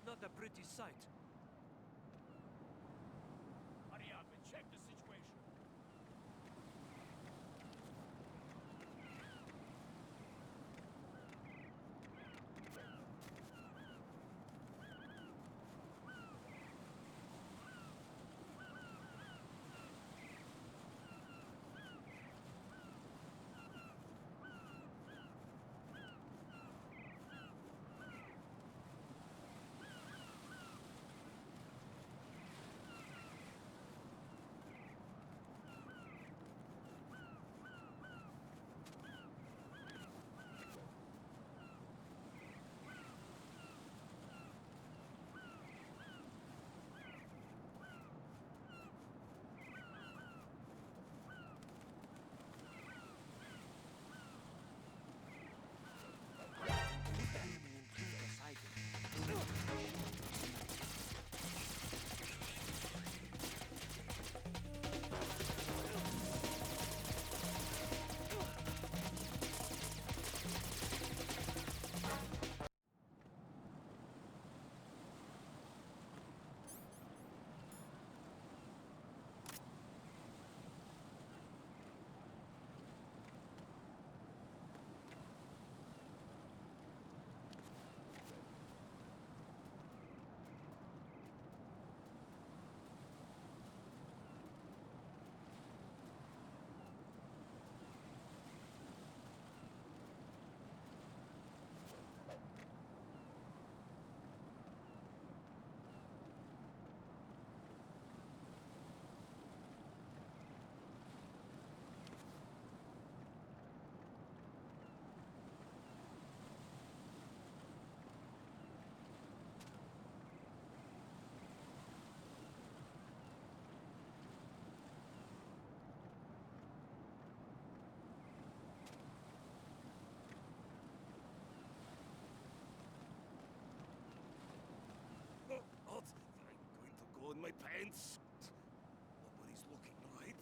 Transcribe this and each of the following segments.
not a pretty sight. Hurry up and check the situation. What? I'm going to go in my pants. Nobody's looking, right?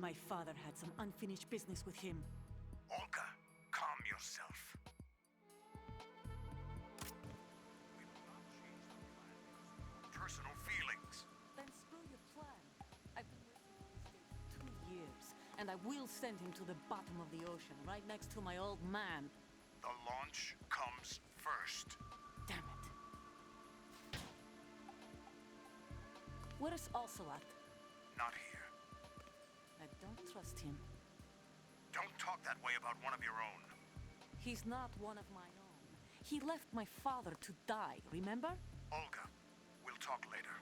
My father had some unfinished business with him. Olga, calm yourself. We will not change the plan because of your personal feelings. Then screw your plan. I've been waiting for this day for 2 years, and I will send him to the bottom of the ocean, right next to my old man. The launch comes first. Damn it. Where is Ocelot? Not here. I don't trust him. Don't talk that way about one of your own. He's not one of my own. He left my father to die, remember? Olga, we'll talk later.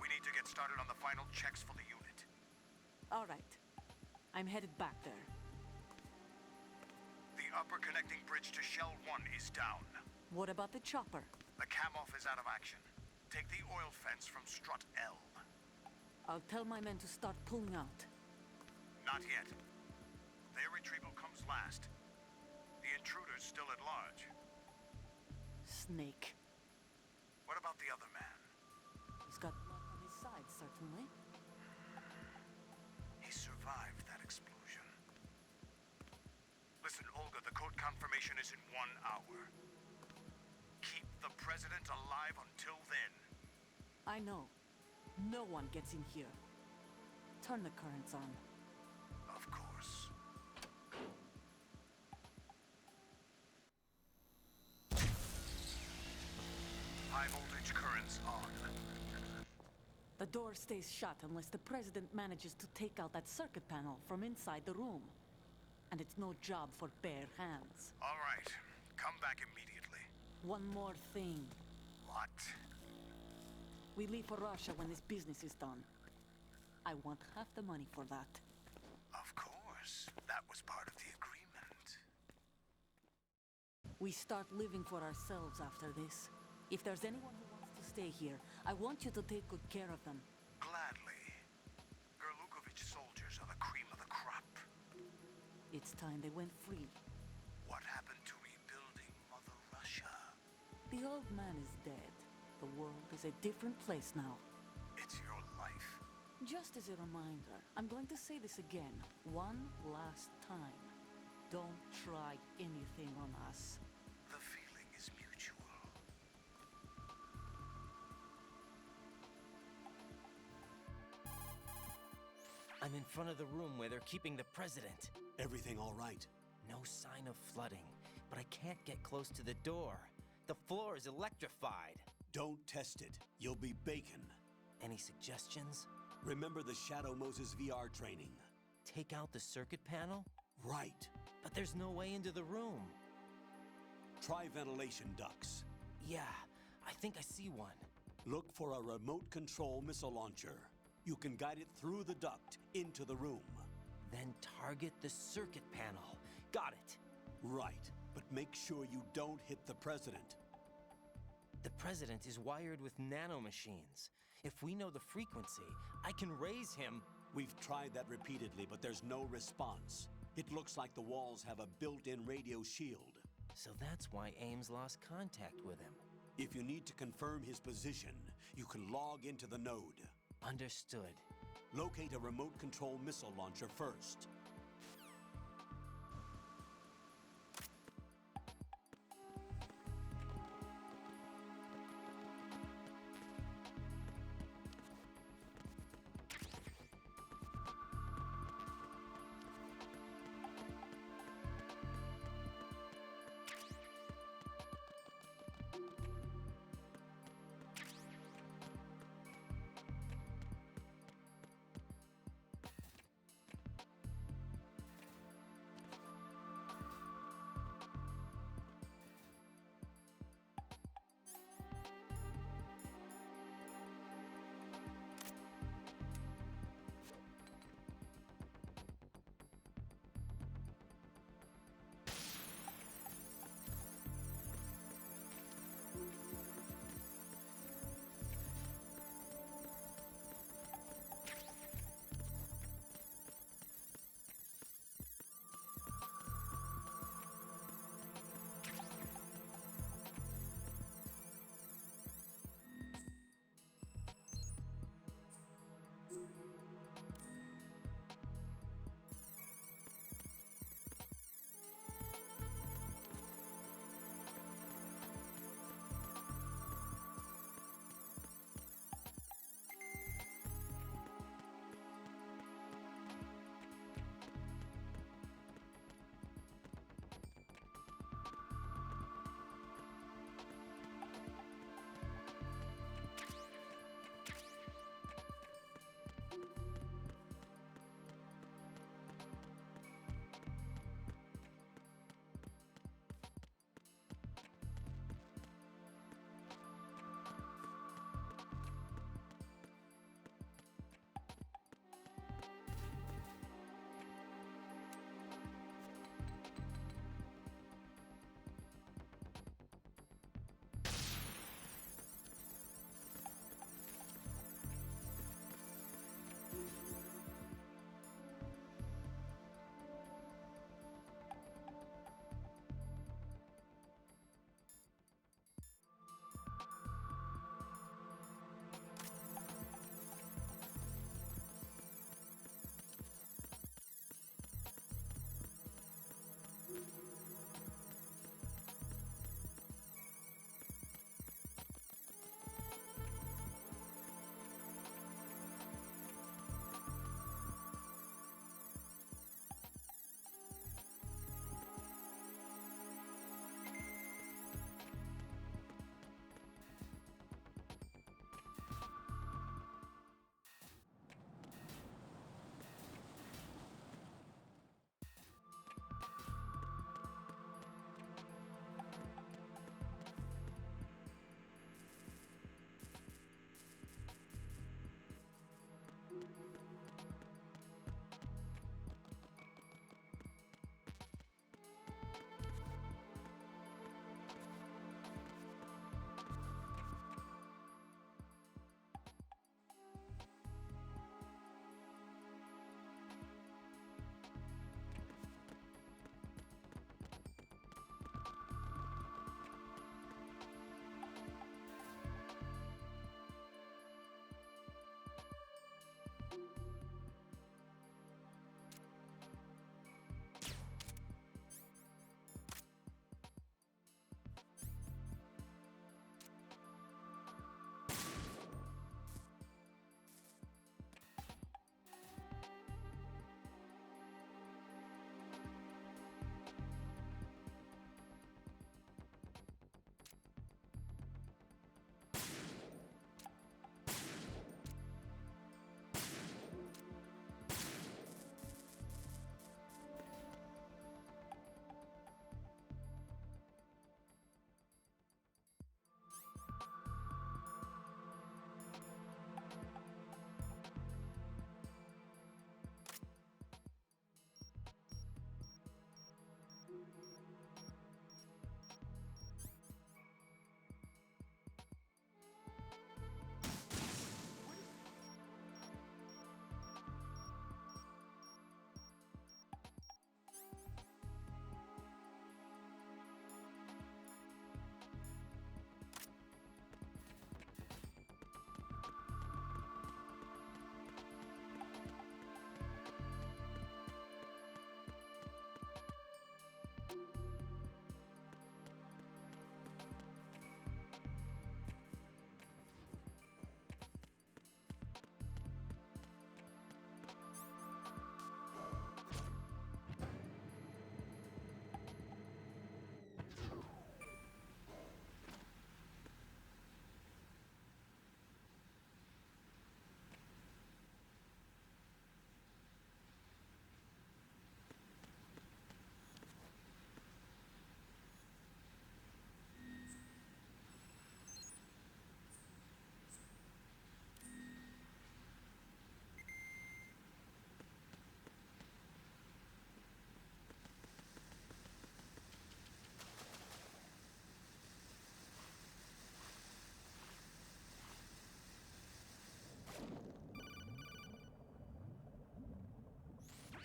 We need to get started on the final checks for the unit. All right. I'm headed back there. The upper connecting bridge to Shell 1 is down. What about the chopper? The cam-off is out of action. Take the oil fence from strut L. I'll tell my men to start pulling out. Not yet. Their retrieval comes last. The intruder's still at large. Snake. What about the other man? He's got luck on his side, certainly. He survived that explosion. Listen, Olga, the code confirmation is in 1 hour. Keep the president alive until then. I know. No one gets in here. Turn the currents on. Of course. High voltage currents on. The door stays shut unless the president manages to take out that circuit panel from inside the room. And it's no job for bare hands. All right. Come back immediately. One more thing. What? We leave for Russia when this business is done. I want half the money for that. Of course. That was part of the agreement. We start living for ourselves after this. If there's anyone who wants to stay here, I want you to take good care of them. Gladly. Gerlukovich soldiers are the cream of the crop. It's time they went free. What happened to rebuilding Mother Russia? The old man is dead. The world is a different place now. It's your life. Just as a reminder, I'm going to say this again, one last time. Don't try anything on us. The feeling is mutual. I'm in front of the room where they're keeping the president. Everything all right? No sign of flooding, but I can't get close to the door. The floor is electrified. Don't test it. You'll be bacon. Any suggestions? Remember the Shadow Moses VR training? Take out the circuit panel? Right. But there's no way into the room. Try ventilation ducts. Yeah, I think I see one. Look for a remote control missile launcher. You can guide it through the duct into the room. Then target the circuit panel. Got it. Right, but make sure you don't hit the president. The president is wired with nanomachines. If we know the frequency, I can raise him. We've tried that repeatedly, but there's no response. It looks like the walls have a built-in radio shield. So that's why Ames lost contact with him. If you need to confirm his position, you can log into the node. Understood. Locate a remote control missile launcher first.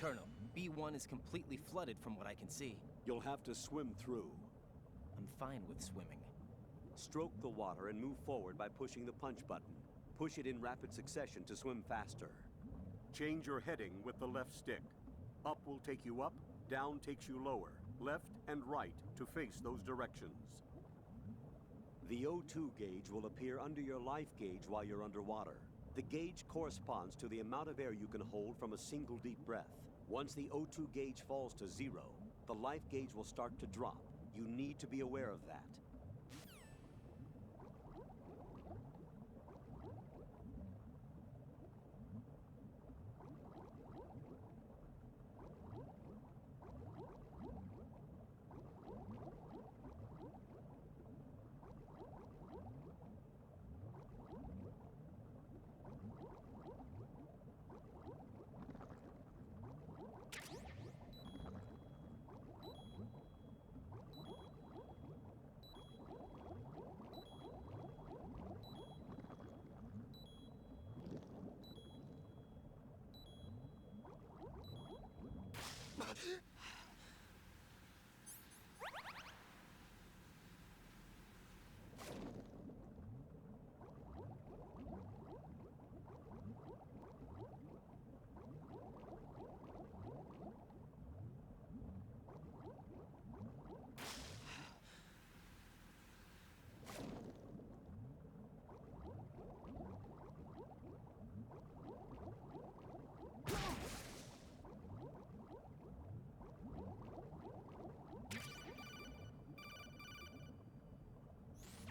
Colonel, B1 is completely flooded from what I can see. You'll have to swim through. I'm fine with swimming. Stroke the water and move forward by pushing the punch button. Push it in rapid succession to swim faster. Change your heading with the left stick. Up will take you up, down takes you lower, left and right to face those directions. The O2 gauge will appear under your life gauge while you're underwater. The gauge corresponds to the amount of air you can hold from a single deep breath. Once the O2 gauge falls to 0, the life gauge will start to drop. You need to be aware of that.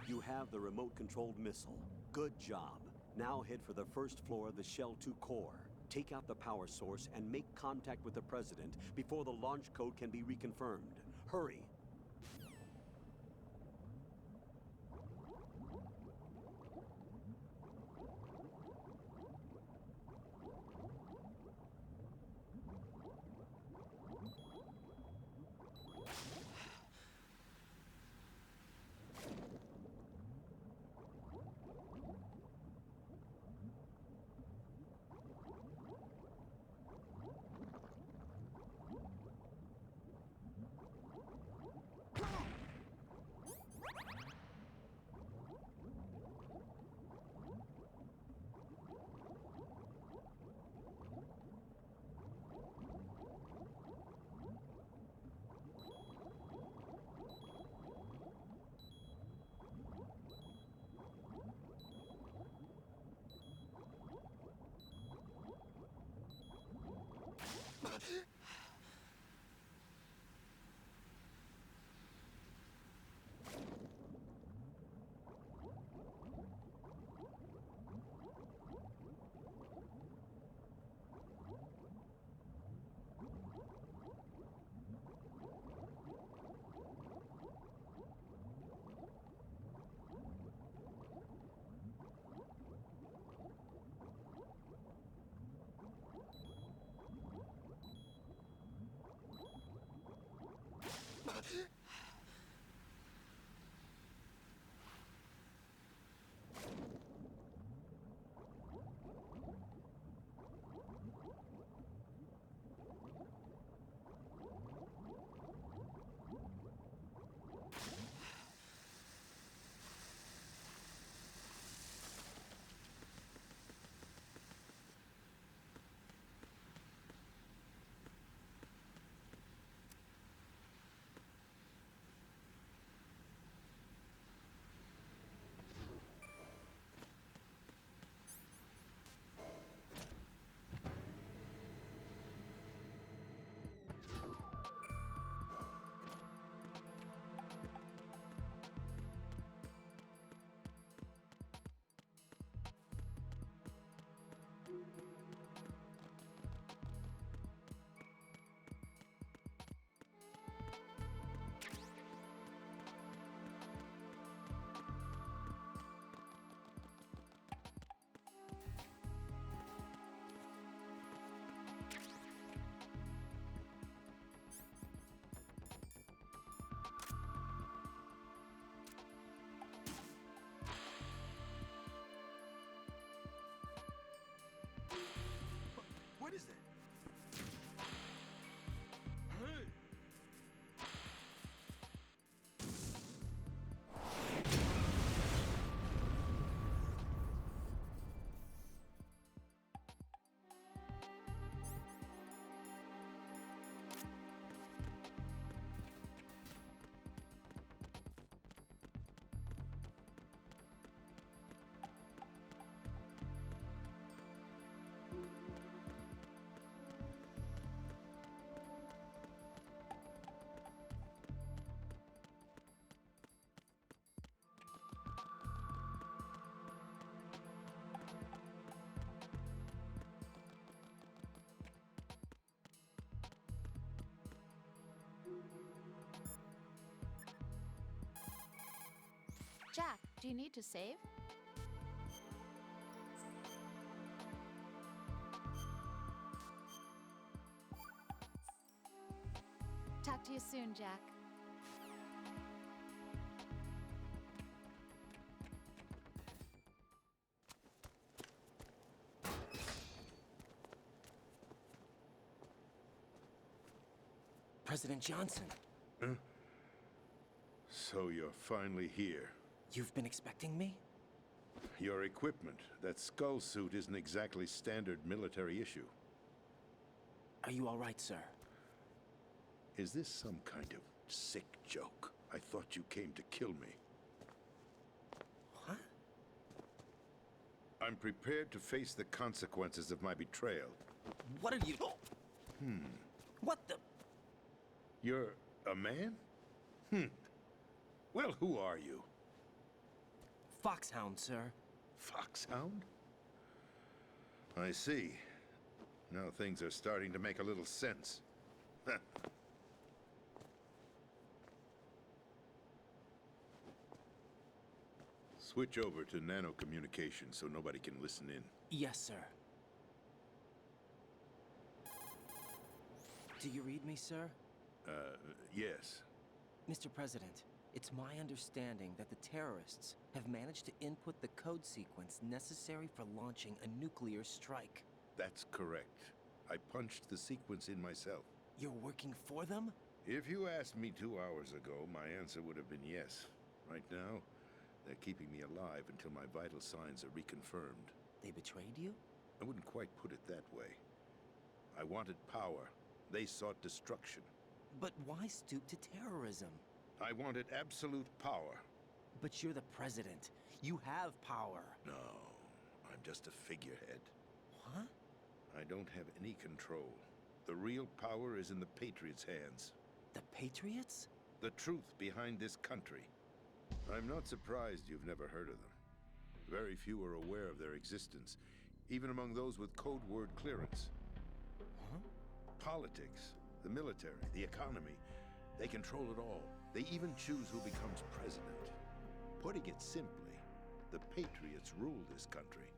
You have the remote-controlled missile. Good job. Now head for the first floor of the Shell 2 core. Take out the power source and make contact with the President before the launch code can be reconfirmed. Hurry. Jack, do you need to save? Talk to you soon, Jack. President Johnson, So you're finally here. you've been expecting me? Your equipment, that skull suit isn't exactly standard military issue. Are you all right, sir? Is this some kind of sick joke? I thought you came to kill me. What? I'm prepared to face the consequences of my betrayal. What are you... What the... You're a man? Well, who are you? Foxhound, sir. Foxhound? I see. Now things are starting to make a little sense. Switch over to nano-communication so nobody can listen in. Yes, sir. Do you read me, sir? Yes. Mr. President, it's my understanding that the terrorists have managed to input the code sequence necessary for launching a nuclear strike. That's correct. I punched the sequence in myself. You're working for them? If you asked me 2 hours ago, my answer would have been yes. Right now, they're keeping me alive until my vital signs are reconfirmed. They betrayed you? I wouldn't quite put it that way. I wanted power. They sought destruction. But why stoop to terrorism? I wanted absolute power. But you're the president. You have power. No, I'm just a figurehead. What? I don't have any control. The real power is in the Patriots' hands. The Patriots? The truth behind this country. I'm not surprised you've never heard of them. Very few are aware of their existence, even among those with code word clearance. Huh? Politics, the military, the economy, they control it all. They even choose who becomes president. Putting it simply, the Patriots rule this country.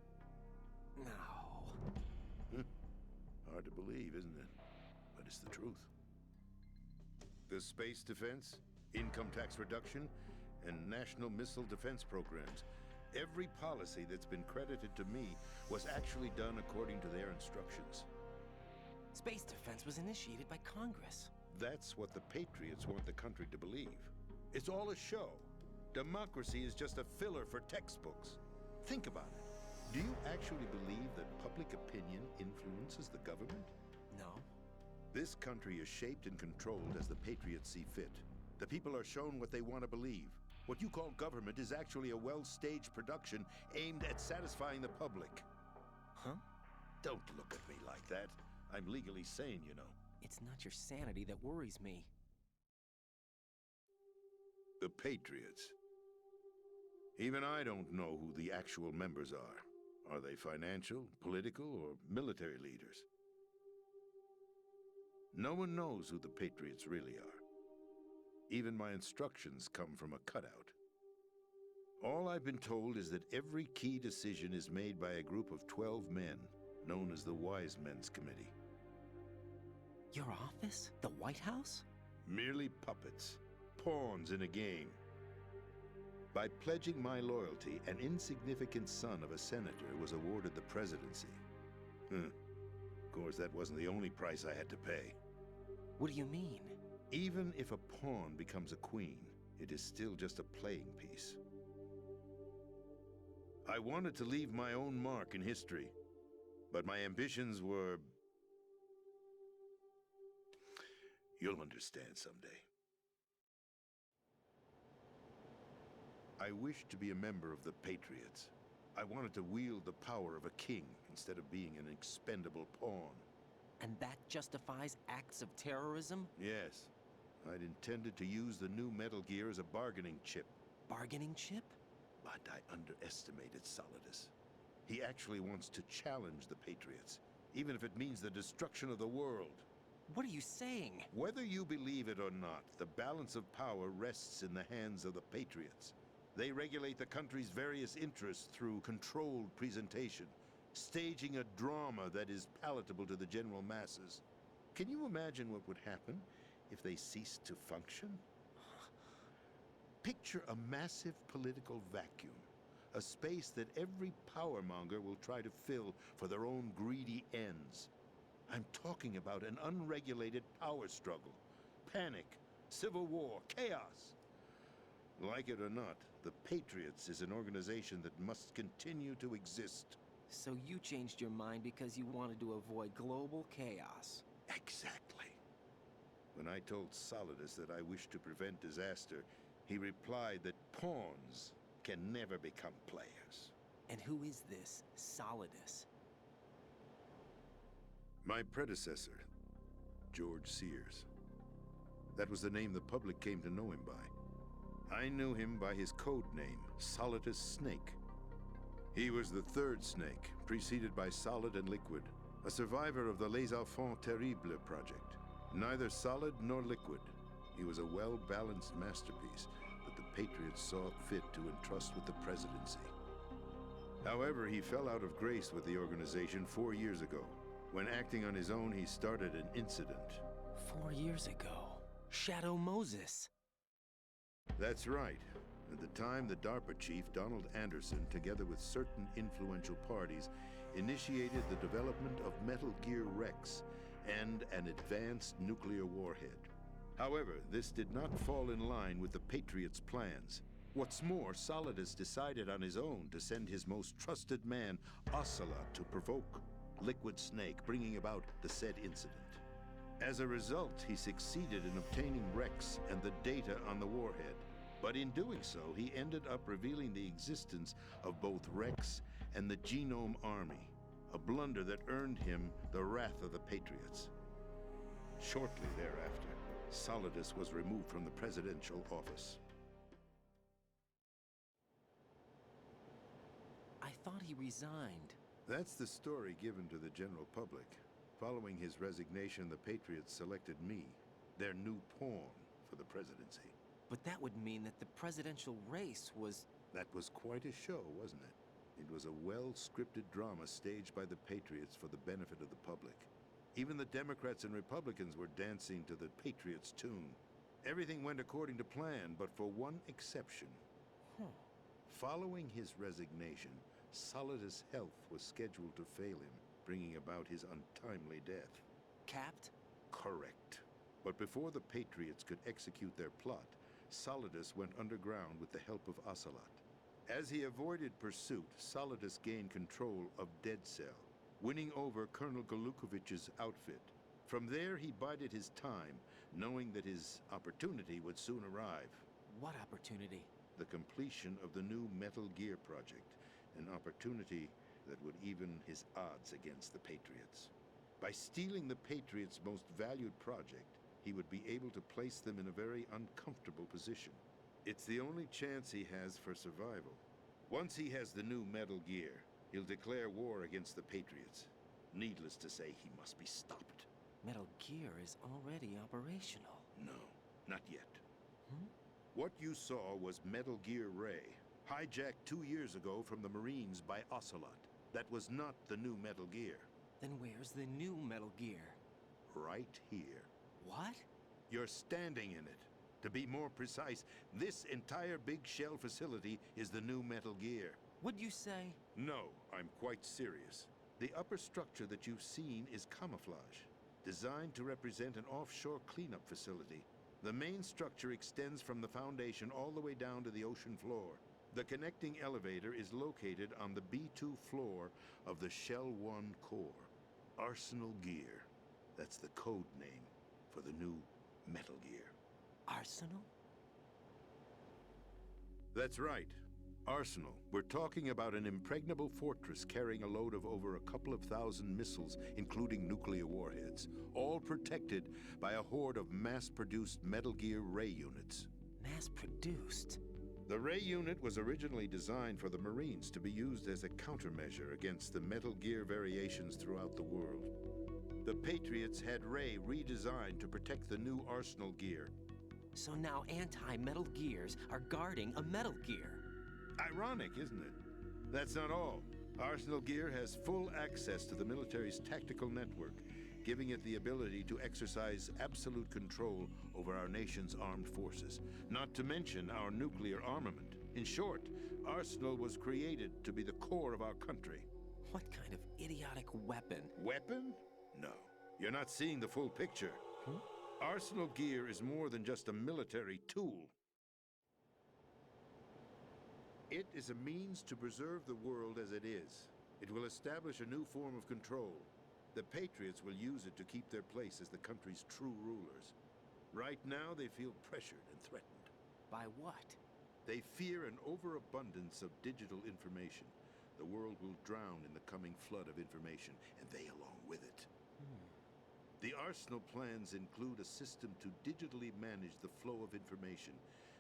No. Hard to believe, isn't it? But it's the truth. The space defense, income tax reduction, and national missile defense programs. Every policy that's been credited to me was actually done according to their instructions. Space defense was initiated by Congress. That's what the Patriots want the country to believe. It's all a show. Democracy is just a filler for textbooks. Think about it. Do you actually believe that public opinion influences the government? No. This country is shaped and controlled as the Patriots see fit. The people are shown what they want to believe. What you call government is actually a well-staged production aimed at satisfying the public. Huh? Don't look at me like that. I'm legally sane, you know. It's not your sanity that worries me. The Patriots. Even I don't know who the actual members are. Are they financial, political, or military leaders? No one knows who the Patriots really are. Even my instructions come from a cutout. All I've been told is that every key decision is made by a group of 12 men, known as the Wise Men's Committee. Your office? The White House? Merely puppets, pawns in a game. By pledging my loyalty, an insignificant son of a senator was awarded the presidency. Of course, that wasn't the only price I had to pay. What do you mean? Even if a pawn becomes a queen, it is still just a playing piece. I wanted to leave my own mark in history, but my ambitions were... You'll understand someday. I wished to be a member of the Patriots. I wanted to wield the power of a king instead of being an expendable pawn. And that justifies acts of terrorism? Yes. I'd intended to use the new Metal Gear as a bargaining chip. Bargaining chip? But I underestimated Solidus. He actually wants to challenge the Patriots, even if it means the destruction of the world. What are you saying? Whether you believe it or not, the balance of power rests in the hands of the Patriots. They regulate the country's various interests through controlled presentation, staging a drama that is palatable to the general masses. Can you imagine what would happen if they ceased to function? Picture a massive political vacuum, a space that every powermonger will try to fill for their own greedy ends. I'm talking about an unregulated power struggle, panic, civil war, chaos. Like it or not, the Patriots is an organization that must continue to exist. So you changed your mind because you wanted to avoid global chaos. Exactly. When I told Solidus that I wished to prevent disaster, he replied that pawns can never become players. And who is this Solidus? My predecessor, George Sears. That was the name the public came to know him by. I knew him by his code name, Solidus Snake. He was the third Snake, preceded by Solid and Liquid, a survivor of the Les Enfants Terribles project. Neither solid nor liquid, he was a well-balanced masterpiece that the Patriots saw fit to entrust with the presidency. However, he fell out of grace with the organization 4 years ago. When acting on his own, he started an incident. 4 years ago. Shadow Moses. That's right. At the time, the DARPA chief, Donald Anderson, together with certain influential parties, initiated the development of Metal Gear Rex and an advanced nuclear warhead. However, this did not fall in line with the Patriots' plans. What's more, Solidus decided on his own to send his most trusted man, Ocelot, to provoke Liquid Snake, bringing about the said incident. As a result, he succeeded in obtaining Rex and the data on the warhead. But in doing so, he ended up revealing the existence of both Rex and the Genome Army, a blunder that earned him the wrath of the Patriots. Shortly thereafter, Solidus was removed from the presidential office. I thought he resigned. That's the story given to the general public. Following his resignation, the Patriots selected me, their new pawn, for the presidency. But that would mean that the presidential race was... That was quite a show, wasn't it? It was a well-scripted drama staged by the Patriots for the benefit of the public. Even the Democrats and Republicans were dancing to the Patriots' tune. Everything went according to plan, but for one exception. Following his resignation, Solidus' health was scheduled to fail him, bringing about his untimely death. Capped? Correct. But before the Patriots could execute their plot, Solidus went underground with the help of Ocelot. As he avoided pursuit, Solidus gained control of Dead Cell, winning over Colonel Golukovich's outfit. From there, he bided his time, knowing that his opportunity would soon arrive. What opportunity? The completion of the new Metal Gear project, an opportunity that would even his odds against the Patriots. By stealing the Patriots' most valued project, he would be able to place them in a very uncomfortable position. It's the only chance he has for survival. Once he has the new Metal Gear, he'll declare war against the Patriots. Needless to say, he must be stopped. Metal Gear is already operational. No, not yet. What you saw was Metal Gear Ray, hijacked 2 years ago from the Marines by Ocelot. That was not the new Metal Gear. Then where's the new Metal Gear? Right here. What? You're standing in it. To be more precise, this entire big shell facility is the new Metal Gear. What'd you say? No, I'm quite serious. The upper structure that you've seen is camouflage, designed to represent an offshore cleanup facility. The main structure extends from the foundation all the way down to the ocean floor. The connecting elevator is located on the B2 floor of the Shell 1 core. Arsenal Gear. That's the code name for the new Metal Gear. Arsenal? That's right. Arsenal. We're talking about an impregnable fortress carrying a load of over a couple of thousand missiles, including nuclear warheads, all protected by a horde of mass-produced Metal Gear Ray units. Mass-produced? The Ray unit was originally designed for the Marines to be used as a countermeasure against the Metal Gear variations throughout the world. The Patriots had Ray redesigned to protect the new Arsenal Gear. So now anti-Metal Gears are guarding a Metal Gear. Ironic, isn't it? That's not all. Arsenal Gear has full access to the military's tactical network, giving it the ability to exercise absolute control over our nation's armed forces, not to mention our nuclear armament. In short, Arsenal was created to be the core of our country. What kind of idiotic weapon? Weapon? No. You're not seeing the full picture. Arsenal Gear is more than just a military tool. It is a means to preserve the world as it is. It will establish a new form of control. The Patriots will use it to keep their place as the country's true rulers. Right now, they feel pressured and threatened. By what? They fear an overabundance of digital information. The world will drown in the coming flood of information, and they along with it. The Arsenal plans include a system to digitally manage the flow of information,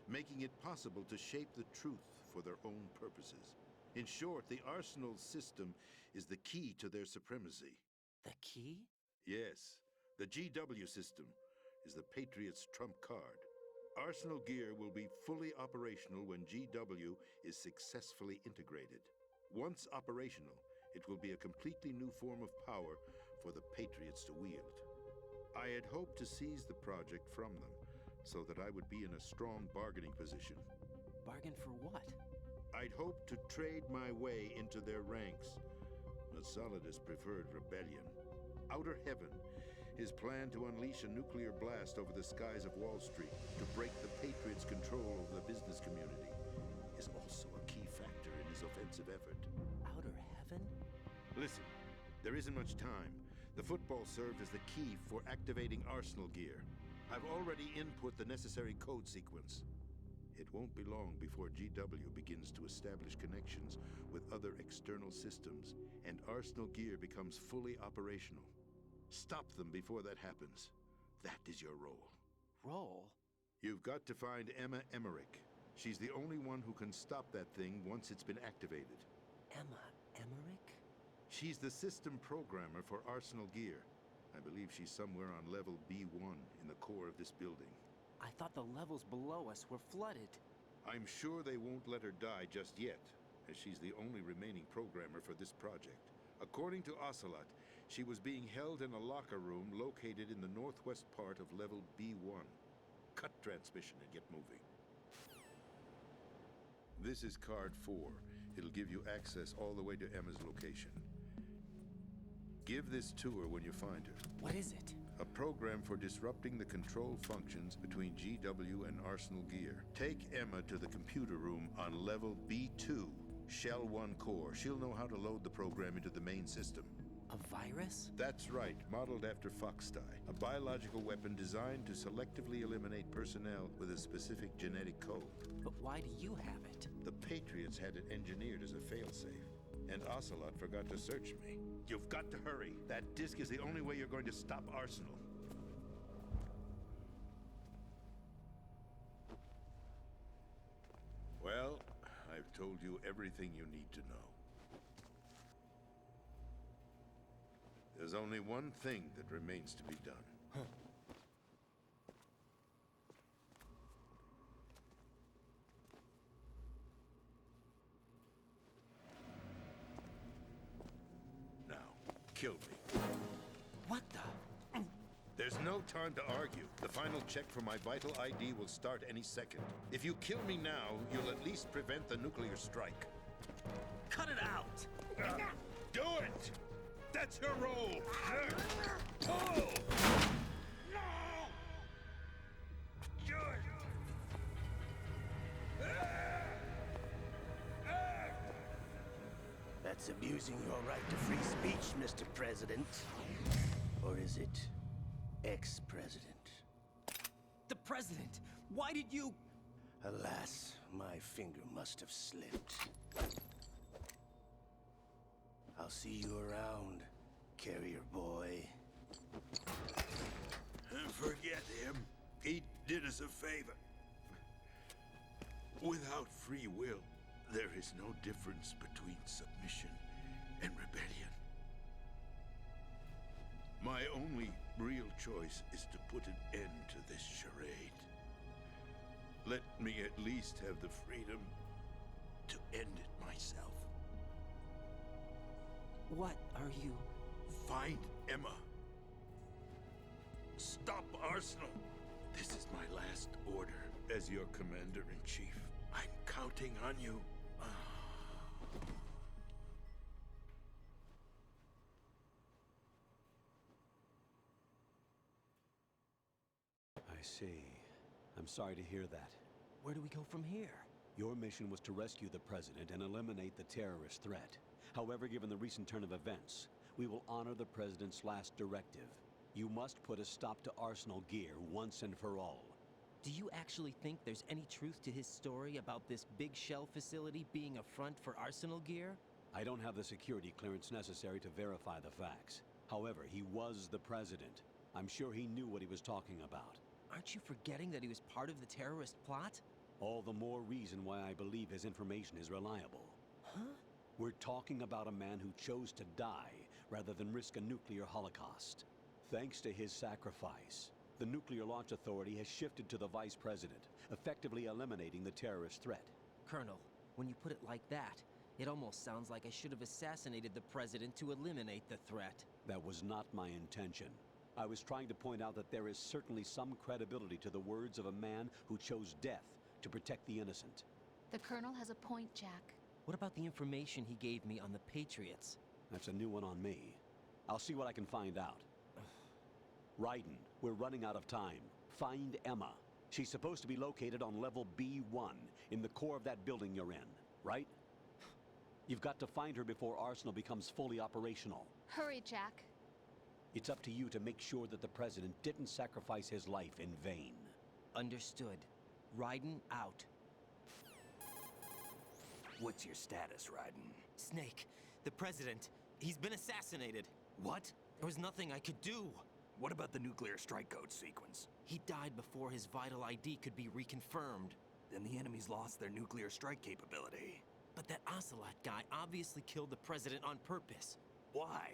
making it possible to shape the truth for their own purposes. In short, the Arsenal system is the key to their supremacy. The key? Yes, the GW system is the Patriots' trump card. Arsenal Gear will be fully operational when GW is successfully integrated. Once operational, it will be a completely new form of power for the Patriots to wield. I had hoped to seize the project from them, so that I would be in a strong bargaining position. Bargain for what? I'd hoped to trade my way into their ranks, but Solidus preferred rebellion. Outer Heaven, his plan to unleash a nuclear blast over the skies of Wall Street to break the Patriots' control over the business community, is also a key factor in his offensive effort. Outer Heaven? Listen, there isn't much time. The football served as the key for activating Arsenal Gear. I've already input the necessary code sequence. It won't be long before GW begins to establish connections with other external systems, and Arsenal Gear becomes fully operational. Stop them before that happens. That is your role. Role? You've got to find Emma Emmerich. She's the only one who can stop that thing once it's been activated. Emma Emmerich? She's the system programmer for Arsenal Gear. I believe she's somewhere on level B1 in the core of this building. I thought the levels below us were flooded. I'm sure they won't let her die just yet, as she's the only remaining programmer for this project. According to Ocelot, she was being held in a locker room located in the northwest part of level B1. Cut transmission and get moving. This is card 4. It'll give you access all the way to Emma's location. Give this to her when you find her. What is it? A program for disrupting the control functions between GW and Arsenal Gear. Take Emma to the computer room on level B2, Shell 1 core. She'll know how to load the program into the main system. A virus? That's right, modeled after Foxdie, a biological weapon designed to selectively eliminate personnel with a specific genetic code. But why do you have it? The Patriots had it engineered as a failsafe, and Ocelot forgot to search me. You've got to hurry. That disk is the only way you're going to stop Arsenal. Well, I've told you everything you need to know. There's only one thing that remains to be done. Now, kill me. What the? There's no time to argue. The final check for my vital ID will start any second. If you kill me now, you'll at least prevent the nuclear strike. Cut it out! Do it! That's your role! Pull! No! Good! That's abusing your right to free speech, Mr. President. Or is it ex-president? The president! Why did you... Alas, my finger must have slipped. I'll see you around, carrier boy. Forget him. He did us a favor. Without free will, there is no difference between submission and rebellion. My only real choice is to put an end to this charade. Let me at least have the freedom to to end it myself. What are you... Find Emma. Stop Arsenal. This is my last order as your commander-in-chief. I'm counting on you. I see. I'm sorry to hear that. Where do we go from here? Your mission was to rescue the President and eliminate the terrorist threat. However, given the recent turn of events, we will honor the President's last directive. You must put a stop to Arsenal gear once and for all. Do you actually think there's any truth to his story about this big shell facility being a front for Arsenal gear? I don't have the security clearance necessary to verify the facts. However, he was the President. I'm sure he knew what he was talking about. Aren't you forgetting that he was part of the terrorist plot? All the more reason why I believe his information is reliable. Huh? We're talking about a man who chose to die rather than risk a nuclear holocaust. Thanks to his sacrifice, the Nuclear Launch Authority has shifted to the Vice President, effectively eliminating the terrorist threat. Colonel, when you put it like that, it almost sounds like I should have assassinated the President to eliminate the threat. That was not my intention. I was trying to point out that there is certainly some credibility to the words of a man who chose death to protect the innocent. The Colonel has a point, Jack. What about the information he gave me on the Patriots? That's a new one on me. I'll see what I can find out. Raiden, we're running out of time. Find Emma. She's supposed to be located on level B1, in the core of that building you're in, right? You've got to find her before Arsenal becomes fully operational. Hurry, Jack. It's up to you to make sure that the President didn't sacrifice his life in vain. Understood. Raiden out. What's your status, Raiden? Snake, the President, he's been assassinated. What? There was nothing I could do. What about the nuclear strike code sequence? He died before his vital ID could be reconfirmed. Then the enemy's lost their nuclear strike capability. But that Ocelot guy obviously killed the President on purpose. Why?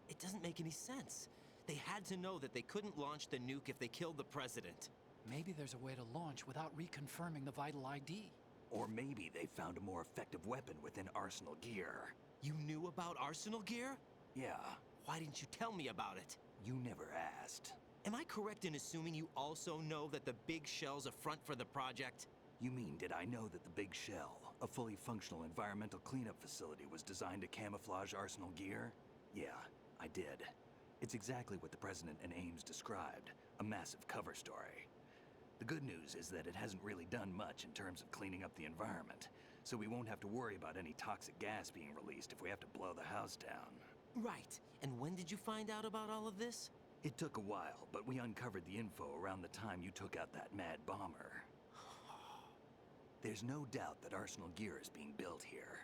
It doesn't make any sense. They had to know that they couldn't launch the nuke if they killed the President. Maybe there's a way to launch without reconfirming the vital ID. Or maybe they found a more effective weapon within Arsenal gear. You knew about Arsenal gear? Yeah. Why didn't you tell me about it? You never asked. Am I correct in assuming you also know that the Big Shell's a front for the project? You mean, did I know that the Big Shell, a fully functional environmental cleanup facility, was designed to camouflage Arsenal gear? Yeah, I did. It's exactly what the President and Ames described, a massive cover story. The good news is that it hasn't really done much in terms of cleaning up the environment, so we won't have to worry about any toxic gas being released if we have to blow the house down. Right. And when did you find out about all of this? It took a while, but we uncovered the info around the time you took out that mad bomber. There's no doubt that Arsenal gear is being built here.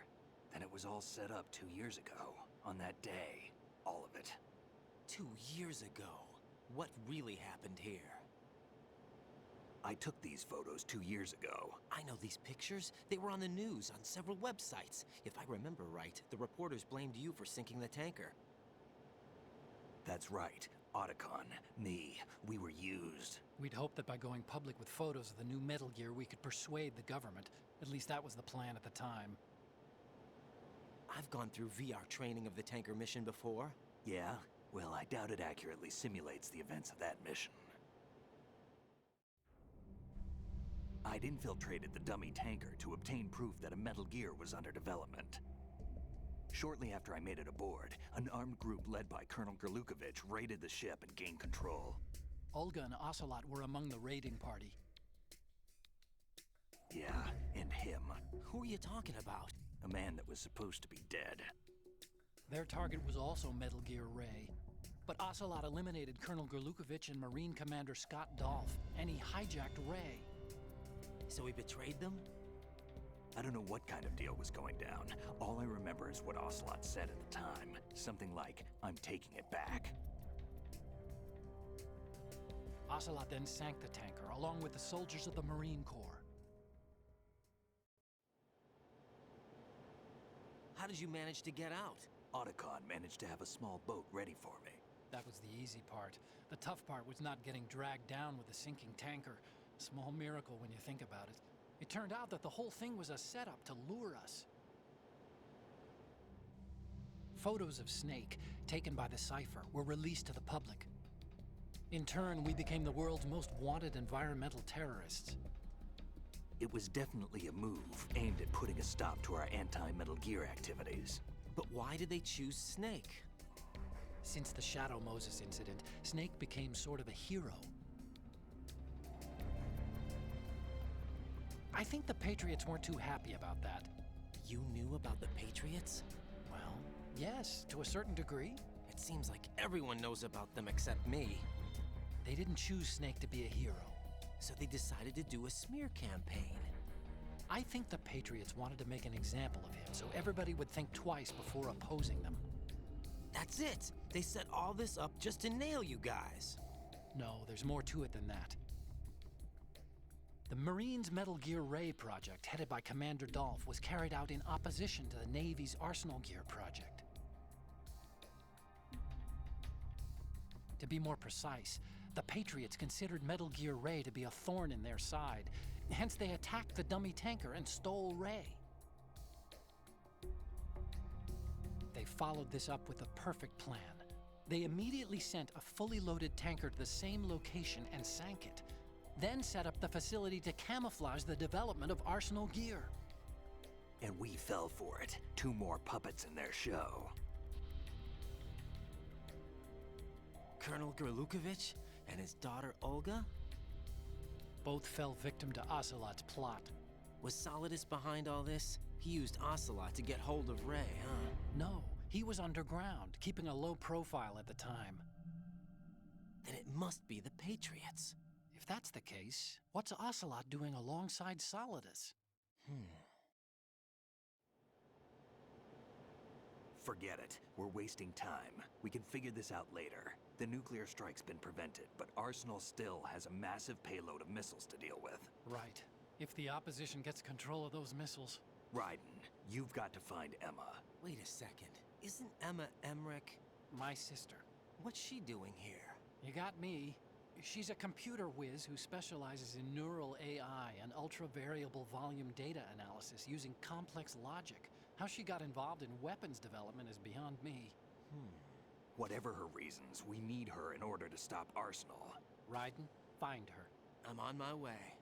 And it was all set up 2 years ago, on that day. All of it. 2 years ago? What really happened here? I took these photos 2 years ago. I know these pictures. They were on the news, on several websites. If I remember right, the reporters blamed you for sinking the tanker. That's right. Otacon, me, we were used. We'd hoped that by going public with photos of the new Metal Gear, we could persuade the government. At least that was the plan at the time. I've gone through VR training of the tanker mission before. Yeah? Well, I doubt it accurately simulates the events of that mission. I'd infiltrated the dummy tanker to obtain proof that a Metal Gear was under development. Shortly after I made it aboard, an armed group led by Colonel Gerlukovich raided the ship and gained control. Olga and Ocelot were among the raiding party. Yeah, and him. Who are you talking about? A man that was supposed to be dead. Their target was also Metal Gear Ray. But Ocelot eliminated Colonel Gerlukovich and Marine Commander Scott Dolph, and he hijacked Ray. So he betrayed them? I don't know what kind of deal was going down. All I remember is what Ocelot said at the time. Something like, "I'm taking it back." Ocelot then sank the tanker, along with the soldiers of the Marine Corps. How did you manage to get out? Otacon managed to have a small boat ready for me. That was the easy part. The tough part was not getting dragged down with a sinking tanker. A small miracle when you think about it. It turned out that the whole thing was a setup to lure us. Photos of Snake, taken by the Cypher, were released to the public. In turn, we became the world's most wanted environmental terrorists. It was definitely a move aimed at putting a stop to our anti-Metal Gear activities. But why did they choose Snake? Since the Shadow Moses incident, Snake became sort of a hero. I think the Patriots weren't too happy about that. You knew about the Patriots? Well, yes, to a certain degree. It seems like everyone knows about them except me. They didn't choose Snake to be a hero. So they decided to do a smear campaign. I think the Patriots wanted to make an example of him so everybody would think twice before opposing them. That's it! They set all this up just to nail you guys. No, there's more to it than that. The Marines' Metal Gear Ray project, headed by Commander Dolph, was carried out in opposition to the Navy's Arsenal Gear project. To be more precise, the Patriots considered Metal Gear Ray to be a thorn in their side. Hence, they attacked the dummy tanker and stole Ray. They followed this up with a perfect plan. They immediately sent a fully loaded tanker to the same location and sank it, then set up the facility to camouflage the development of Arsenal Gear. And we fell for it. 2 more puppets in their show. Colonel Gerlukovich and his daughter Olga? Both fell victim to Ocelot's plot. Was Solidus behind all this? He used Ocelot to get hold of Ray, huh? No, he was underground, keeping a low profile at the time. Then it must be the Patriots. If that's the case, what's Ocelot doing alongside Solidus? Forget it. We're wasting time. We can figure this out later. The nuclear strike's been prevented, but Arsenal still has a massive payload of missiles to deal with. Right. If the opposition gets control of those missiles... Raiden, you've got to find Emma. Wait a second. Isn't Emma Emmerich? My sister. What's she doing here? You got me. She's a computer whiz who specializes in neural AI and ultra-variable volume data analysis using complex logic. How she got involved in weapons development is beyond me. Whatever her reasons, we need her in order to stop Arsenal. Raiden, find her. I'm on my way.